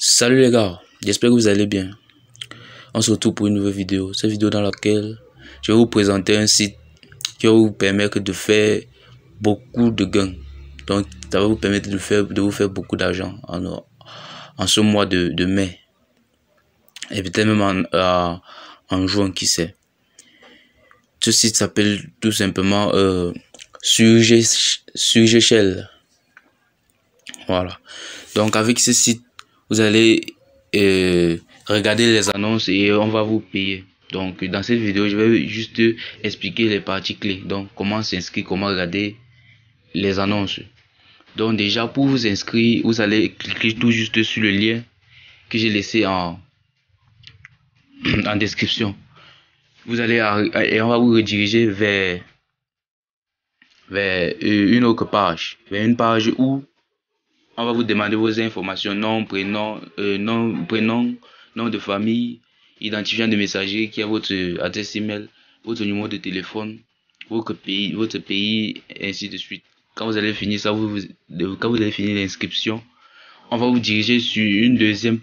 Salut les gars, j'espère que vous allez bien. On se retrouve pour une nouvelle vidéo. Cette vidéo dans laquelle je vais vous présenter un site qui va vous permettre de faire beaucoup de gains. Donc ça va vous permettre de vous faire beaucoup d'argent en ce mois de mai. Et peut-être même en juin, qui sait. Ce site s'appelle tout simplement Suggesshell. Voilà. Donc avec ce site, vous allez regarder les annonces et on va vous payer. Donc dans cette vidéo, je vais juste expliquer les parties clés. Donc comment s'inscrire, comment regarder les annonces. Donc déjà pour vous inscrire, vous allez cliquer tout juste sur le lien que j'ai laissé en description. Vous allez et on va vous rediriger vers une autre page, vers une page où on va vous demander vos informations, nom, prénom, nom de famille, identifiant de messager, qui est votre adresse email, votre numéro de téléphone, votre pays, et ainsi de suite. Quand vous allez finir ça, quand vous allez finir l'inscription, on va vous diriger sur une deuxième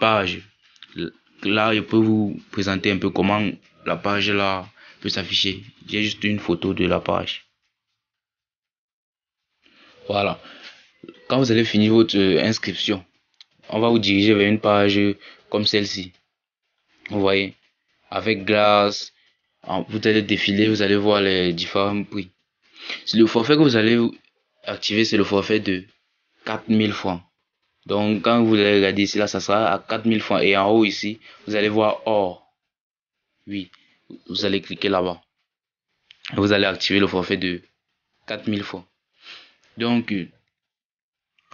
page. Là, je peux vous présenter un peu comment la page là peut s'afficher. J'ai juste une photo de la page. Voilà. Quand vous allez finir votre inscription, on va vous diriger vers une page comme celle-ci. Vous voyez, avec glace, vous allez défiler, vous allez voir les différents prix. Le forfait que vous allez activer, c'est le forfait de 4000 francs. Donc, quand vous allez regarder ici, là, ça sera à 4000 francs. Et en haut ici, vous allez voir or. Oui, vous allez cliquer là-bas. Vous allez activer le forfait de 4000 francs. Donc,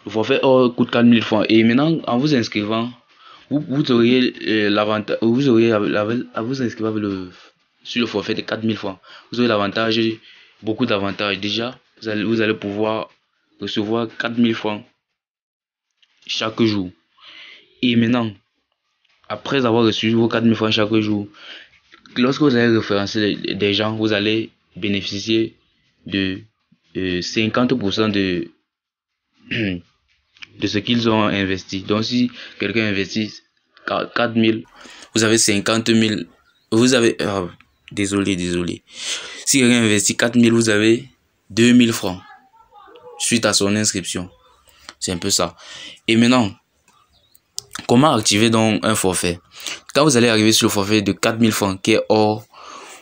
le forfait or coûte 4000 francs. Et maintenant, en vous inscrivant, vous auriez l'avantage, vous auriez à vous inscrire sur le forfait de 4000 francs. Vous aurez l'avantage, beaucoup d'avantages. Déjà, vous allez pouvoir recevoir 4000 francs chaque jour. Et maintenant, après avoir reçu vos 4000 francs chaque jour, lorsque vous allez référencer des gens, vous allez bénéficier de 50% de ce qu'ils ont investi. Donc si quelqu'un investit 4000, vous avez 50 000, vous avez désolé, si quelqu'un investit 4000, vous avez 2000 francs suite à son inscription. C'est un peu ça. Et maintenant, comment activer donc un forfait? Quand vous allez arriver sur le forfait de 4000 francs qui est or,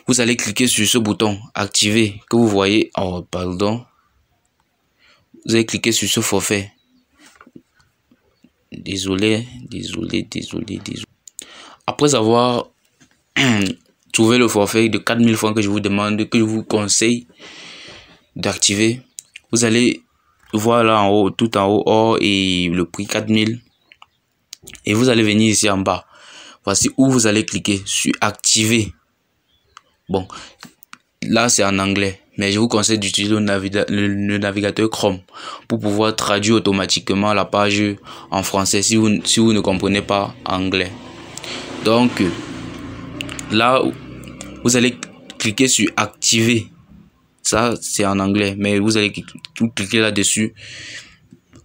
vous allez cliquer sur ce bouton activer que vous voyez. Oh pardon, vous allez cliquer sur ce forfait. Désolé. Après avoir trouvé le forfait de 4000 francs que je vous demande, que je vous conseille d'activer, vous allez voir là en haut, tout en haut, or et le prix 4000. Et vous allez venir ici en bas. Voici où vous allez cliquer sur activer. Bon, là c'est en anglais, mais je vous conseille d'utiliser le navigateur Chrome pour pouvoir traduire automatiquement la page en français si vous ne comprenez pas anglais. Donc là, vous allez cliquer sur activer. Ça c'est en anglais, mais vous allez cliquer là-dessus.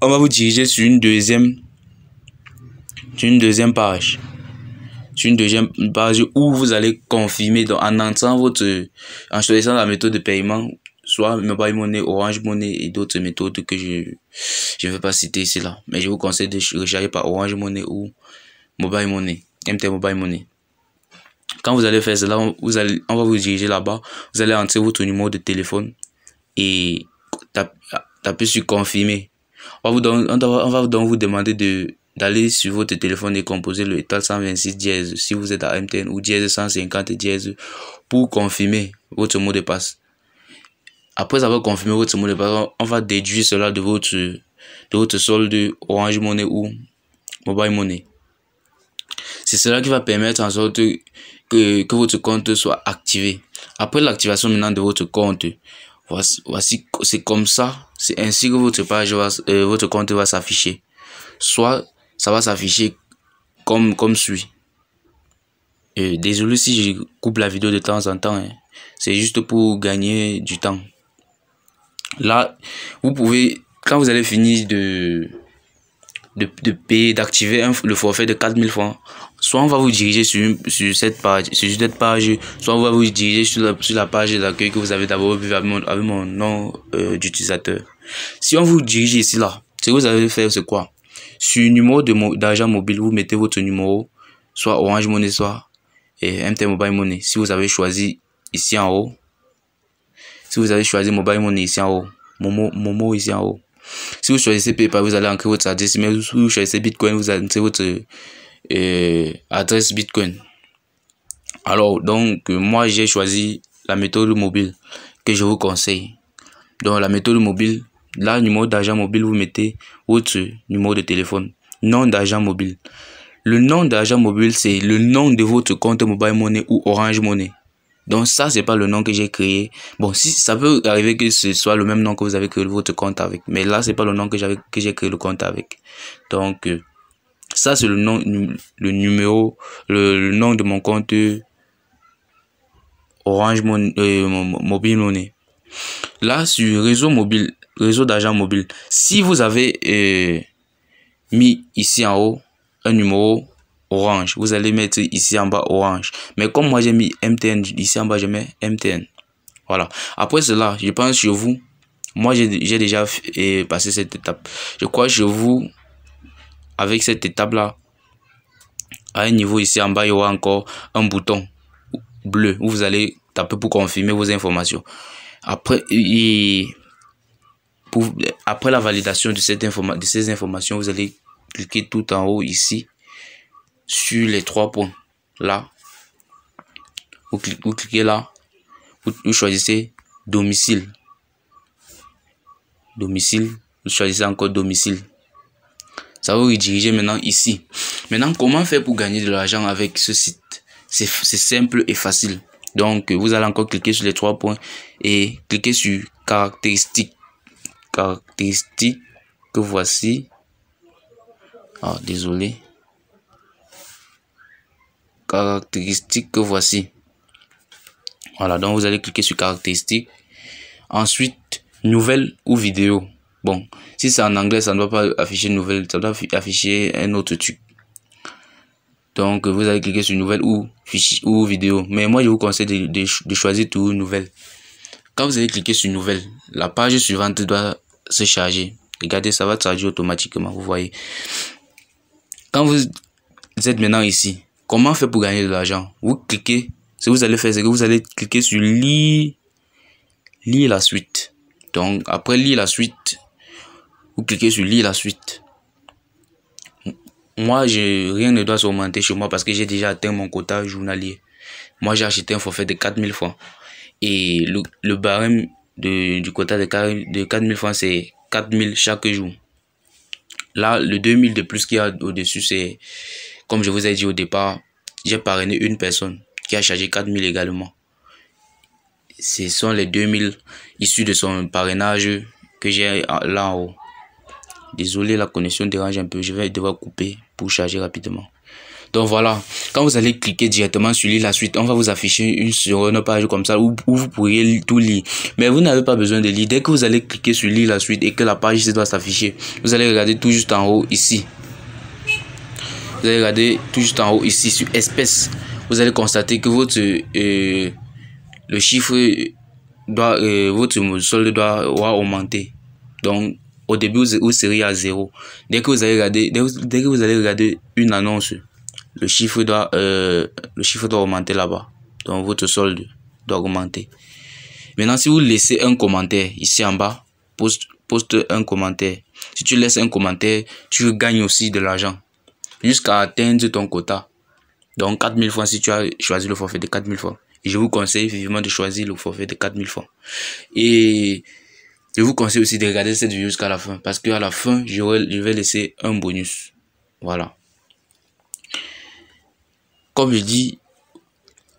On va vous diriger sur une deuxième page. Sur une deuxième page où vous allez confirmer, donc en choisissant la méthode de paiement, soit Mobile Money, Orange Money et d'autres méthodes que je ne vais pas citer ici là, mais je vous conseille de recharger par Orange Money ou Mobile Money, MT Mobile Money. Quand vous allez faire cela, on va vous diriger là-bas, vous allez entrer votre numéro de téléphone et taper sur confirmer. On va donc vous demander d'aller sur votre téléphone et composer le étoile 126 dièse si vous êtes à MTN ou dièse 150 dièse pour confirmer votre mot de passe. Après avoir confirmé votre mot de passe, on va déduire cela de votre solde Orange Money ou Mobile Money. C'est cela qui va permettre en sorte que votre compte soit activé. Après l'activation maintenant de votre compte, voici c'est comme ça, c'est ainsi que votre compte va s'afficher. Soit ça va s'afficher comme suit. Désolé si je coupe la vidéo de temps en temps, hein. C'est juste pour gagner du temps. Là, vous pouvez, quand vous allez finir de payer, d'activer le forfait de 4000 francs. Soit on va vous diriger sur cette page, soit on va vous diriger sur la page d'accueil que vous avez d'abord vu avec mon nom d'utilisateur. Si on vous dirige ici là, ce que vous allez faire c'est quoi? Sur le numéro d'argent mobile, vous mettez votre numéro, soit Orange Money, soit MTN Mobile Money. Si vous avez choisi ici en haut, si vous avez choisi Mobile Money ici en haut, Momo ici en haut. Si vous choisissez PayPal, vous allez ancrer votre adresse. Mais si vous choisissez Bitcoin, vous allez ancrer votre adresse Bitcoin. Alors, donc, moi, j'ai choisi la méthode mobile que je vous conseille. Donc, la méthode mobile, là, numéro d'argent mobile, vous mettez votre numéro de téléphone. Nom d'argent mobile. Le nom d'argent mobile, c'est le nom de votre compte Mobile Money ou Orange Money. Donc ça, c'est pas le nom que j'ai créé. Bon, si ça peut arriver que ce soit le même nom que vous avez créé votre compte avec. Mais là, c'est pas le nom que j'ai créé le compte avec. Donc, ça, c'est le nom, le numéro, le nom de mon compte Orange Money, Mobile Money. Là, sur réseau d'argent mobile, si vous avez mis ici en haut un numéro Orange, vous allez mettre ici en bas Orange. Mais comme moi j'ai mis MTN ici en bas, je mets MTN. Voilà. Après cela, je pense chez vous, moi j'ai déjà passé cette étape. Je crois chez vous, avec cette étape là, à un niveau ici en bas, il y aura encore un bouton bleu où vous allez taper pour confirmer vos informations. Après la validation de ces informations, vous allez cliquer tout en haut ici sur les 3 points. Là, vous cliquez là, vous choisissez domicile. Domicile, vous choisissez encore domicile. Ça va vous rediriger maintenant ici. Maintenant, comment faire pour gagner de l'argent avec ce site? C'est simple et facile. Donc, vous allez encore cliquer sur les 3 points et cliquer sur caractéristiques. Caractéristiques que voici. Ah, désolé. Caractéristiques que voici. Voilà, donc vous allez cliquer sur caractéristiques. Ensuite, nouvelles ou vidéo. Bon, si c'est en anglais, ça ne doit pas afficher nouvelle, ça doit afficher un autre truc. Donc, vous allez cliquer sur nouvelle ou vidéo. Mais moi, je vous conseille de choisir tout nouvelle. Quand vous allez cliquer sur nouvelle, la page suivante doit se charger. Regardez, ça va charger automatiquement, vous voyez. Quand vous êtes maintenant ici, comment faire pour gagner de l'argent? Vous cliquez, ce que vous allez faire, c'est que vous allez cliquer sur lire la suite. Donc, après lire la suite, vous cliquez sur lire la suite. Moi, rien ne doit s'augmenter chez moi parce que j'ai déjà atteint mon quota journalier. Moi, j'ai acheté un forfait de 4000 francs. Et le barème du quota de 4000 francs, c'est 4000 chaque jour. Là, le 2000 de plus qu'il y a au-dessus, c'est, comme je vous ai dit au départ, j'ai parrainé une personne qui a chargé 4000 également. Ce sont les 2000 issus de son parrainage que j'ai là en haut. Désolé, la connexion dérange un peu. Je vais devoir couper pour charger rapidement. Donc voilà, quand vous allez cliquer directement sur lire la suite, on va vous afficher sur une page comme ça où vous pourriez tout lire. Mais vous n'avez pas besoin de lire. Dès que vous allez cliquer sur lire la suite et que la page ici doit s'afficher, vous allez regarder tout juste en haut ici. Vous allez regarder tout juste en haut ici sur espèces. Vous allez constater que votre le chiffre doit votre solde doit augmenter. Donc au début vous serez à 0. Dès que vous allez regarder une annonce, le chiffre doit augmenter là-bas. Donc votre solde doit augmenter. Maintenant, si vous laissez un commentaire ici en bas, poste un commentaire. Si tu laisses un commentaire, tu gagnes aussi de l'argent jusqu'à atteindre ton quota. Donc 4000 francs si tu as choisi le forfait de 4000 francs. Et je vous conseille vivement de choisir le forfait de 4000 francs. Et je vous conseille aussi de regarder cette vidéo jusqu'à la fin. Parce qu'à la fin, je vais laisser un bonus. Voilà. Comme je dis,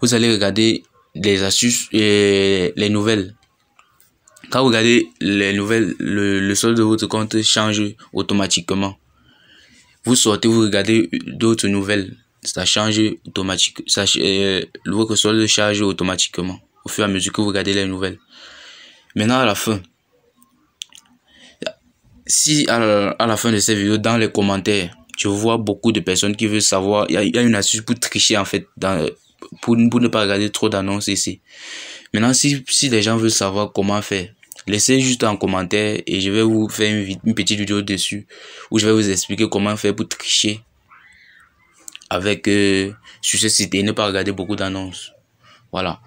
vous allez regarder les astuces et les nouvelles. Quand vous regardez les nouvelles, le solde de votre compte change automatiquement. Vous sortez, vous regardez d'autres nouvelles. Ça change automatiquement. Votre solde change automatiquement au fur et à mesure que vous regardez les nouvelles. Maintenant, à la fin, si à la fin de cette vidéo, dans les commentaires, je vois beaucoup de personnes qui veulent savoir, il y a une astuce pour tricher en fait, pour ne pas regarder trop d'annonces ici. Maintenant, si les gens veulent savoir comment faire, laissez juste en commentaire et je vais vous faire une petite vidéo dessus où je vais vous expliquer comment faire pour tricher avec sur ce site et ne pas regarder beaucoup d'annonces. Voilà.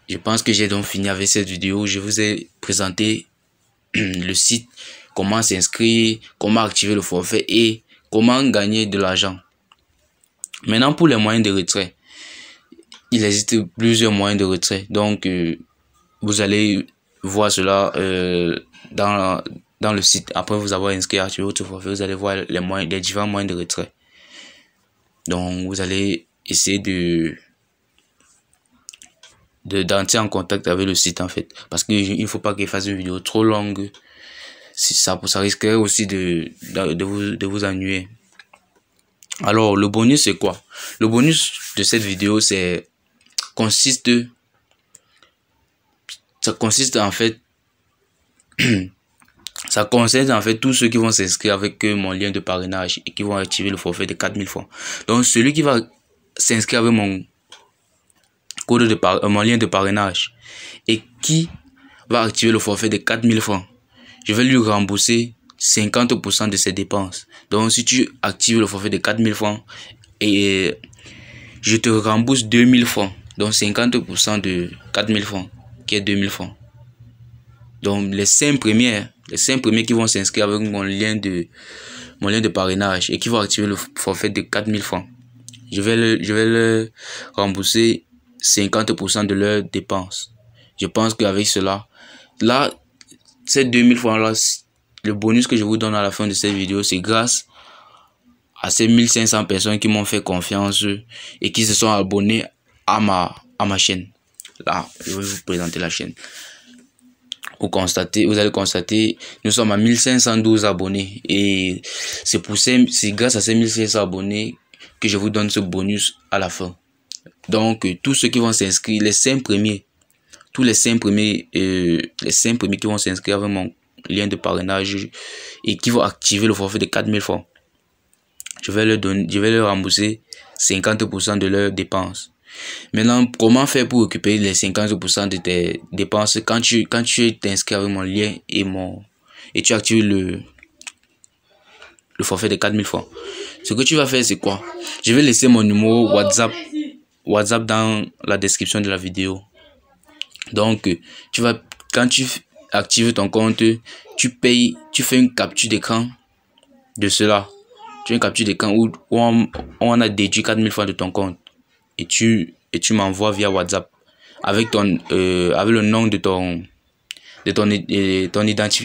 Je pense que j'ai donc fini avec cette vidéo. Je vous ai présenté le site, comment s'inscrire, comment activer le forfait et comment gagner de l'argent. Maintenant, pour les moyens de retrait, il existe plusieurs moyens de retrait. Donc, vous allez voir cela dans le site. Après vous avoir inscrit et activé votre forfait, vous allez voir les différents moyens de retrait. Donc, vous allez essayer d'entrer en contact avec le site en fait. Parce qu'il ne faut pas qu'il fasse une vidéo trop longue. Ça risquerait aussi de vous ennuyer. Alors, le bonus, c'est quoi? Le bonus de cette vidéo, ça consiste en fait, ça concerne en fait tous ceux qui vont s'inscrire avec mon lien de parrainage et qui vont activer le forfait de 4000 francs. Donc, celui qui va s'inscrire avec mon lien de parrainage et qui va activer le forfait de 4000 francs, je vais lui rembourser 50% de ses dépenses. Donc, si tu actives le forfait de 4000 francs, et je te rembourse 2000 francs. Donc, 50% de 4000 francs, qui est 2000 francs. Donc, les 5 premiers qui vont s'inscrire avec mon lien de parrainage et qui vont activer le forfait de 4000 francs, je vais le rembourser 50% de leurs dépenses. Je pense qu'avec cela, là, ces 2000 francs là, le bonus que je vous donne à la fin de cette vidéo, c'est grâce à ces 1500 personnes qui m'ont fait confiance et qui se sont abonnés à ma chaîne. Là, je vais vous présenter la chaîne. Vous allez constater, nous sommes à 1512 abonnés et c'est grâce à ces 1500 abonnés que je vous donne ce bonus à la fin. Donc, tous ceux qui vont s'inscrire, les 5 premiers, les 5 premiers qui vont s'inscrire avec mon lien de parrainage et qui vont activer le forfait de 4000 francs, je vais leur rembourser 50% de leurs dépenses. Maintenant, comment faire pour récupérer les 50% de tes dépenses quand tu t'inscris avec mon lien et tu actives le forfait de 4000 francs? Ce que tu vas faire, c'est quoi? Je vais laisser mon numéro WhatsApp dans la description de la vidéo. Donc, quand tu actives ton compte, tu fais une capture d'écran de cela. Tu fais une capture d'écran où on a déduit 4000 francs de ton compte. Et tu m'envoies via WhatsApp avec le nom de ton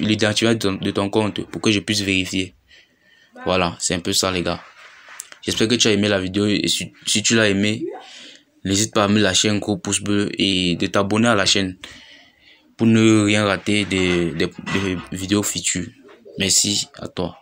l'identifiant de ton compte pour que je puisse vérifier. Voilà, c'est un peu ça les gars. J'espère que tu as aimé la vidéo et si tu l'as aimé, n'hésite pas à me lâcher un gros pouce bleu et de t'abonner à la chaîne pour ne rien rater des vidéos futures. Merci à toi.